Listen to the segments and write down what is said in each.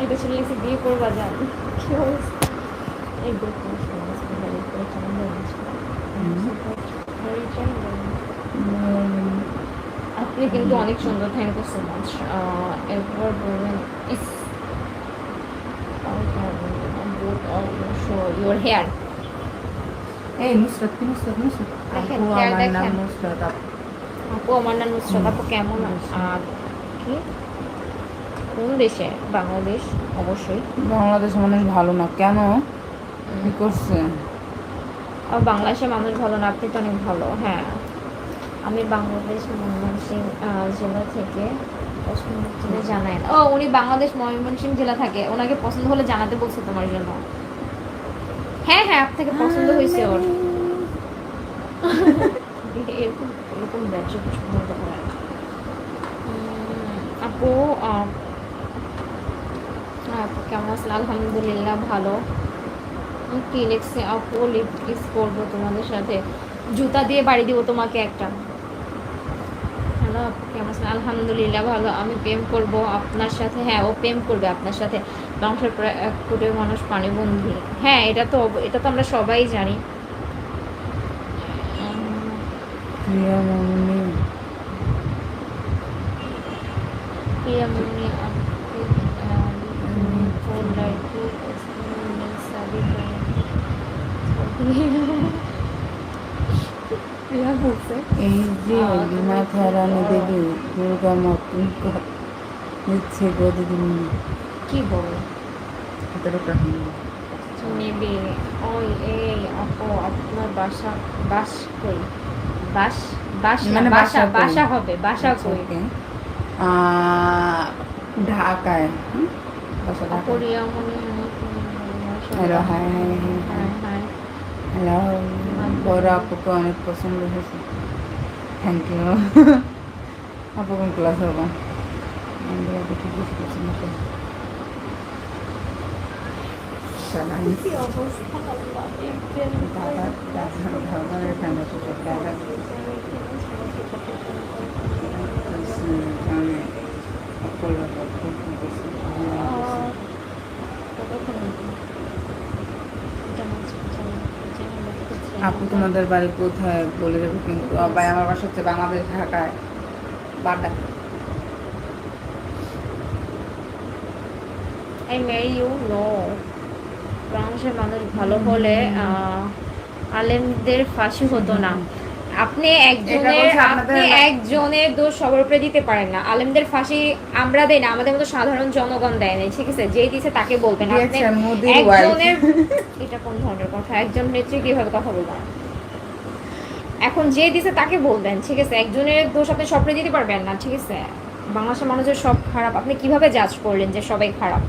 এটা ছিল লিখে বিয়ে করবা যান কি অবস্থা এই দেখুন আপনি কিন্তু অনেক সুন্দর, থ্যাংক ইউ সো মাচ। এরপর বলবেন ইস ইউর হেয়ার, এই নুসরাত কি নুসরাত নুসরাত দেখেন আপু হেয়ার আমার নাম দেখেন। নুসরাত আপু। আপু আমার নাম নুসরাত আপু কেমন আর কি কোন দেশে? বাংলাদেশ অবশ্যই। বাংলাদেশ মানুষ ভালো না কেন? কি করছে? আর বাংলাদেশের মানুষ ভালো না, আপনি তো অনেক ভালো। হ্যাঁ আমি বাংলাদেশ ময়মনসিংহ জেলা থেকে পছন্দ হলে জানায়। ও উনি বাংলাদেশ ময়মনসিংহ জেলা থাকে, ওনাকে পছন্দ হলে জানাতে বলছে তোমার জন্য। হ্যাঁ হ্যাঁ আপনাকে পছন্দ হয়েছে ওর। এরকম এরকম ব্যবসা পছন্দ করে না। আপু আপু কেমন আছেন? আলহামদুলিল্লাহ ভালো। কি লিখছে আপু? লিপ কিস করবো তোমাদের সাথে, জুতা দিয়ে বাড়ি দিব তোমাকে একটা। হ্যালো আপু কেমন আছেন? আলহামদুলিল্লাহ ভালো। আমি প্রেম করব আপনার সাথে। হ্যাঁ ও প্রেম করবে আপনার সাথে, মাংসের প্রায় 1 কোটি মানুষ পানিবন্দী। হ্যাঁ এটা তো আমরা সবাই জানি। প্রিয়া মামুনি প্রিয়ামণি আপনি ফোন লাইকি সাবি প্রিয়া বলছে এই যে মাথা রানী দেবী দুর্গা মাতৃকা নিচ্ছে গো দিদিমণি কি বলে এতটা নেবে। ওই এই আপু আপনার বাসা বাস কই? বাস বাস না, মানে বাসা বাসা কই? বাসা হবে, বাসা আচ্ছা, কই? ওকে। ঢাকায় বাসা ঢাকায়। Poriyamoni hello hi hi hi hi হ্যাঁ হ্যালো বড় আপুকে অনেক পছন্দ হয়েছে, থ্যাংক ইউ। আপু কোন ক্লাস হবো? আমাদের আপু ঠিক বেশি পছন্দ করে। কি অবস্থা আল্লাহ, এই প্রেম দাদা দাদা দাদার ফ্যামিলি দাদা আমি অপূর্ব আপু তোমাদের বাড়ি কোথায় বলে দেবো, কিন্তু ভাই আমার বাসা হচ্ছে বাংলাদেশ ঢাকায় Badda. I marry you? No. বাংলাদেশের মানুষ ভালো হলে আলেমদের ফাঁসি হতো না। আপনি একজনের দোষ সবার উপরে দিতে পারেন না। আলেমদের ফাঁসি আমরা দেই না, আমাদের মতো সাধারণ জনগণ দেয় না, ঠিক আছে? যেই দিছে তাকে বলবেন। আপনি একজনের এটা কোন ধরনের কথা? একজন নেত্রী কিভাবে কথা বলবেন? এখন যে দিছে তাকে বলবেন, ঠিক আছে? একজনের দোষ আপনি সবরে দিতে পারবেন না, ঠিক আছে? বাংলাদেশের মানুষের সব খারাপ, আপনি কিভাবে জাজ করলেন যে সবাই খারাপ?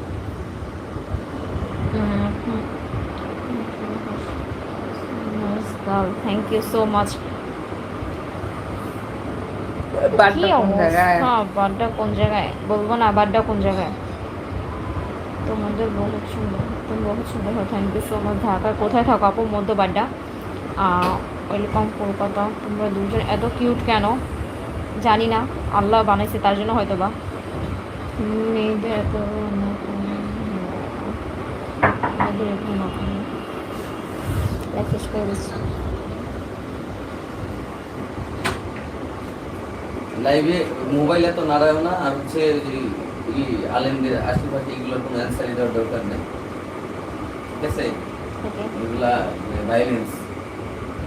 Thank you so much. কি অবস্থা? বাড্ডা কোন জায়গায় বলবো না? বাড্ডা কোন জায়গায়? তোমাদের বহুত সুন্দর, তুমি বহুত সুন্দর হয়, থ্যাংক ইউ সো মাচ। ঢাকার কোথায় থাকো আপু? মধ্য বাড্ডা। ওয়েলকাম কলকাতা। তোমরা দুজন এত কিউট কেন জানি না, আল্লাহ বানাইছে তার জন্য হয়তো বা। মেয়েদের এত শেষ করে দিচ্ছি। লাইভে মোবাইল এত নাড়ায় না, আর হচ্ছে আলেমদের আশীর্বাদ এগুলোর কোনো অ্যান্সারই দেওয়ার দরকার নেই, ঠিক আছে? এগুলা ভাইলেন্স,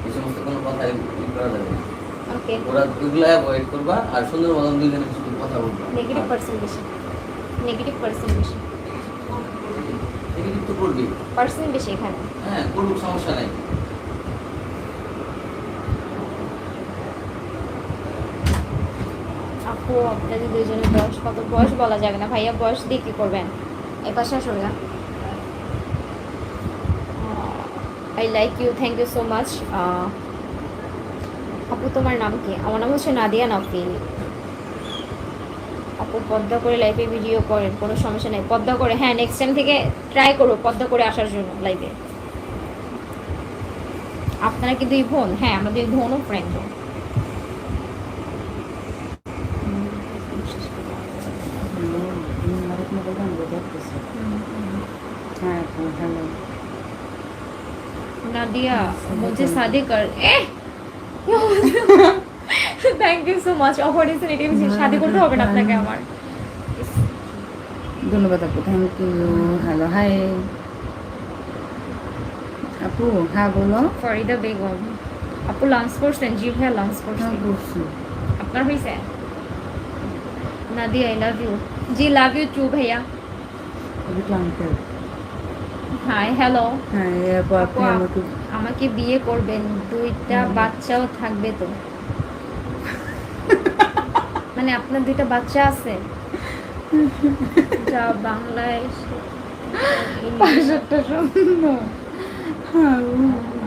এই সমস্ত কোনো কথা করা যাবে না। ওরা ওইগুলা অ্যাভয়েড করবা, আর সুন্দর মতন দুইজনে শুধু কথা বলবা। নেগেটিভ পার্সেন্ট বেশি, নেগেটিভ পার্সেন্ট বেশি, নেগেটিভ তো করবি, পার্সেন্ট বেশি এখানে। হ্যাঁ করুক, সমস্যা নাই। আপু আপনাদের দুজনের বয়স কত? বয়স বলা যাবে না ভাইয়া, বয়স দিয়ে কী করবেন? এ পাশে আসুন না। I like you, thank you so much. আপু তোমার নাম কি? আমার নাম হচ্ছে নাদিয়া নাফিল। আপু পদ্মা করে লাইভে ভিডিও করেন, কোনো সমস্যা নেই। পদ্মা করে, হ্যাঁ নেক্সট টাইম থেকে ট্রাই করবো পদ্মা করে আসার জন্য লাইভে। আপনারা কি 2 বোন? হ্যাঁ আমরা 2 বোন ও ফ্রেন্ড। হ্যালো नादिया मुझे शादी कर thank you so much opportunity শাদি করতে হবে না আপনাকে আমার ধন্যবাদ আপু থ্যাংক ইউ হ্যালো হাই আপু হ্যাঁ বলো ফরিদা বেগম আপু লাঞ্চ করছেন জি ভাইয়া লাঞ্চ হ্যাঁ করছেন করছি আপনার হয়েছে নাদিয়া আই লাভ ইউ জি লাভ ইউ টু ভাইয়া আমি ক্লান্তের হাই হ্যালো হ্যাঁ এরপর আপনি আমাকে আমাকে বিয়ে করবেন দুইটা বাচ্চাও থাকবে তো মানে আপনার দুইটা বাচ্চা আছে যা বাংলায় পাঁচটা সুন্দর হ্যাঁ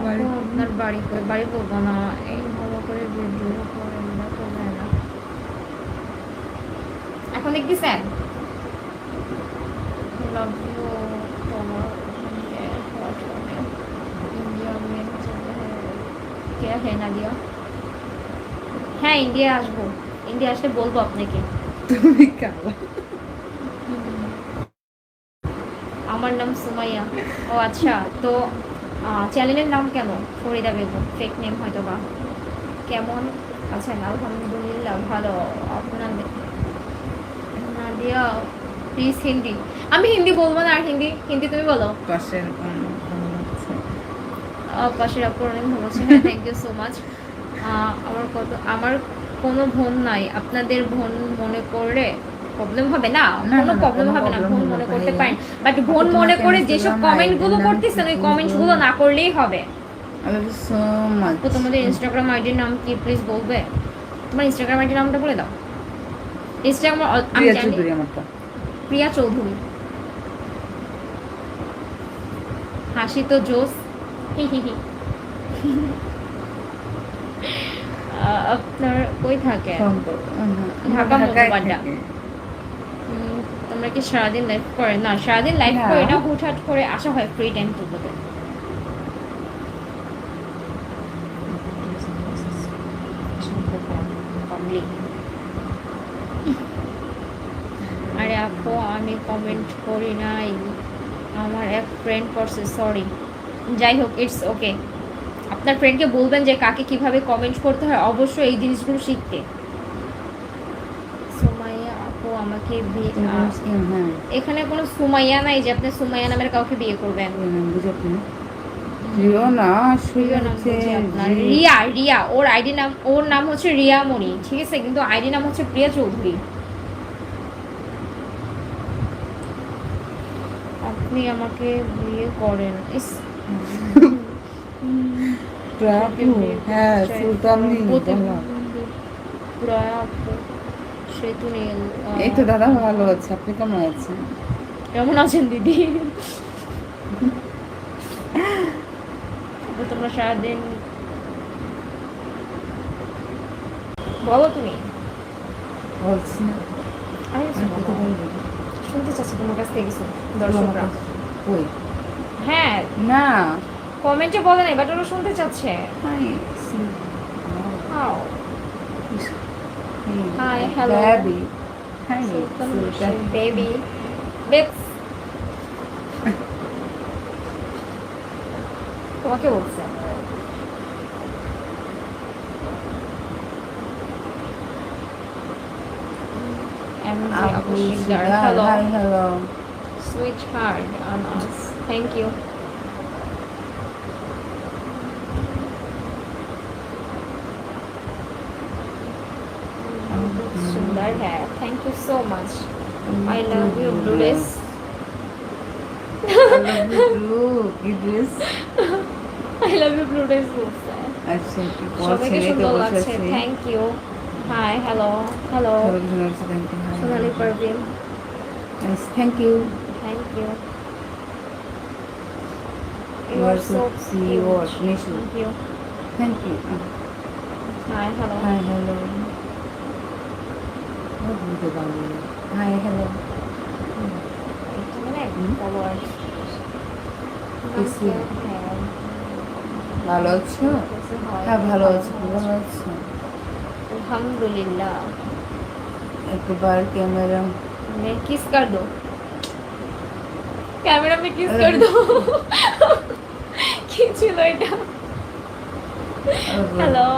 আপু, আপনার বাড়ি কই বাড়ি বলবো না এই ভালো করে ভিডিও করেন না তো যায় না এখন দেখতেছেন লাভ ইউ তোমার इंडिया में क्या है नादिया হ্যাঁ ইন্ডিয়া আসবো ইন্ডিয়া আসলে বলবো আপনাকে তুমি কালা আমার নাম সুমাইয়া ও আচ্ছা তো চ্যানেলের নাম কেন ফরিদা বেগম ফেক নেম হয়তো বা কেমন আছেন আলহামদুলিল্লাহ ভালো আপনার নাদিয়া প্লিজ হিন্দি আমি হিন্দি বলবো না আর হিন্দি হিন্দি তুমি বলো পাশের পাশের আপুর অনেক ভালো আছে হ্যাঁ থ্যাংক ইউ সো মাচ আমার কোনো বোন নাই আপনাদের বোন মনে করে প্রবলেম হবে না কোনো প্রবলেম হবে না বোন মনে করতে পারেন বাট বোন মনে করে যেসব কমেন্ট গুলো করতেছেন ওই কমেন্টস গুলো না করলেই হবে I love you so much তো তোমাদের ইনস্টাগ্রাম আইডির নাম কি প্লিজ বলবে তোমার ইনস্টাগ্রাম আইডির নামটা বলে দাও ইনস্টাগ্রাম আমি প্রিয়া জানি চৌধুরী আমারটা প্রিয়া চৌধুরী হাসি তো জোস হি হি হি আপনার কই থাকে ঢাকা মধ্যপাড়া তোমরা কি সারাদিন লাইভ করে না সারাদিন লাইভ না। করে না হুটহাট করে আসা হয় ফ্রি টাইম তুলতে আরে আপু আমি কমেন্ট করি নাই আমার এক ফ্রেন্ড করছে সরি যাই হোক ইটস ওকে আপনার ফ্রেন্ডকে বলবেন যে কাকে কিভাবে কমেন্ট করতে হয় অবশ্যই এই জিনিসগুলো শিখতে সুমাইয়া আপু আমাকে হ্যাঁ এখানে কোনো সুমাইয়া নাই যে আপনি সুমাইয়া নামের কাউকে বিয়ে করবেন বুঝাতে প্রিয় না প্রিয় নাম হচ্ছে হচ্ছে আপনার রিয়া রিয়া ওর নাম হচ্ছে রিয়া মণি ঠিক আছে কিন্তু আইডি নাম হচ্ছে প্রিয়া চৌধুরী আপনি আমাকে বিয়ে করেন ইস প্রাপু হ্যাঁ সুলতানি এই তো দাদা ভালো আছে আপনি কেমন আছেন কেমন আছেন দিদি তোমরা সারাদিন বলো তুমি বলছি না আমি কথা বলবো শুনতে চাচ্ছি তোমার কাছ থেকে কিছু দর্শকরা কই হ্যাঁ না কমেন্টে বলে নাই বাট ওরা শুনতে চাচ্ছে hi how Hi, hello. Baby hi baby babes তোমাকে বলছে Hello, hello sweetheart on us. Thank you. सुंदर है thank you so much I love you ब्लूडेस आई लव यू ब्लूडेस আচ্ছা সবাইকে সুন্দর লাগছে thank you hi hello hello Sonali Parvin thank you thank you You are so cute. Thank you. Thank you. Hi, hello. Hi, hello. Hi, hello. Followers. Yes, ভালো আছো? হ্যাঁ ভালো আছি ভালো আছো अल्हम्दुलिल्लाह एक बार कैमरा मैं किस कर दो ক্যামেরা মে কিস कर दो কি ছিল এটা hello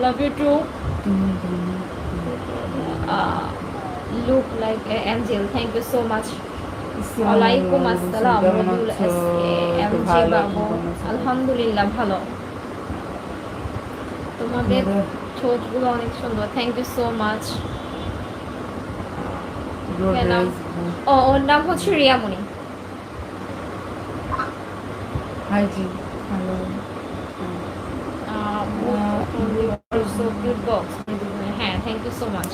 love you too look like angel thank you so much ওয়ালাইকুম আসসালাম রবিউল এসকে এমজি বাবু আলহামদুলিল্লাহ ভালো তোমাদের ঠোঁটগুলো অনেক সুন্দর থ্যাংক ইউ সো মাচ ওর নাম হচ্ছে রিয়ামণি হাই জি হ্যালো so good box হ্যাঁ থ্যাংক ইউ সো মাচ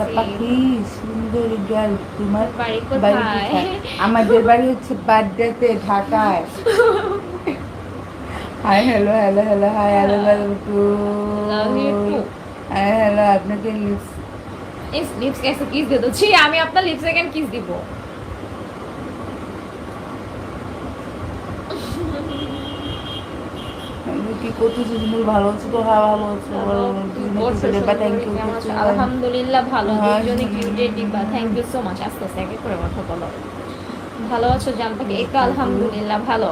পাখি সুন্দর গাল তোমার বাড়ি বাড়ি কোথায় কোথায়? আমাদের বাড়ি হচ্ছে বাড্ডাতে ঢাকায় high hello hello hello hi hello hello Love you too. Hi hello আপনাকে লিপস ইস লিপস कैसे কিস দে দো ছি আমি আপনার লিপস কেন কিস দিব কি করতেছি তুমি ভালো আছো তো হ্যাঁ ভালো আছো থ্যাংক ইউ আলহামদুলিল্লাহ ভালো হ্যাঁ। দুজনে কিউটে দিবা থ্যাংক ইউ সো মাচ আস্তে আস্তে করে কথা বলো ভালো আছো জানতে এই তো আলহামদুলিল্লাহ ভালো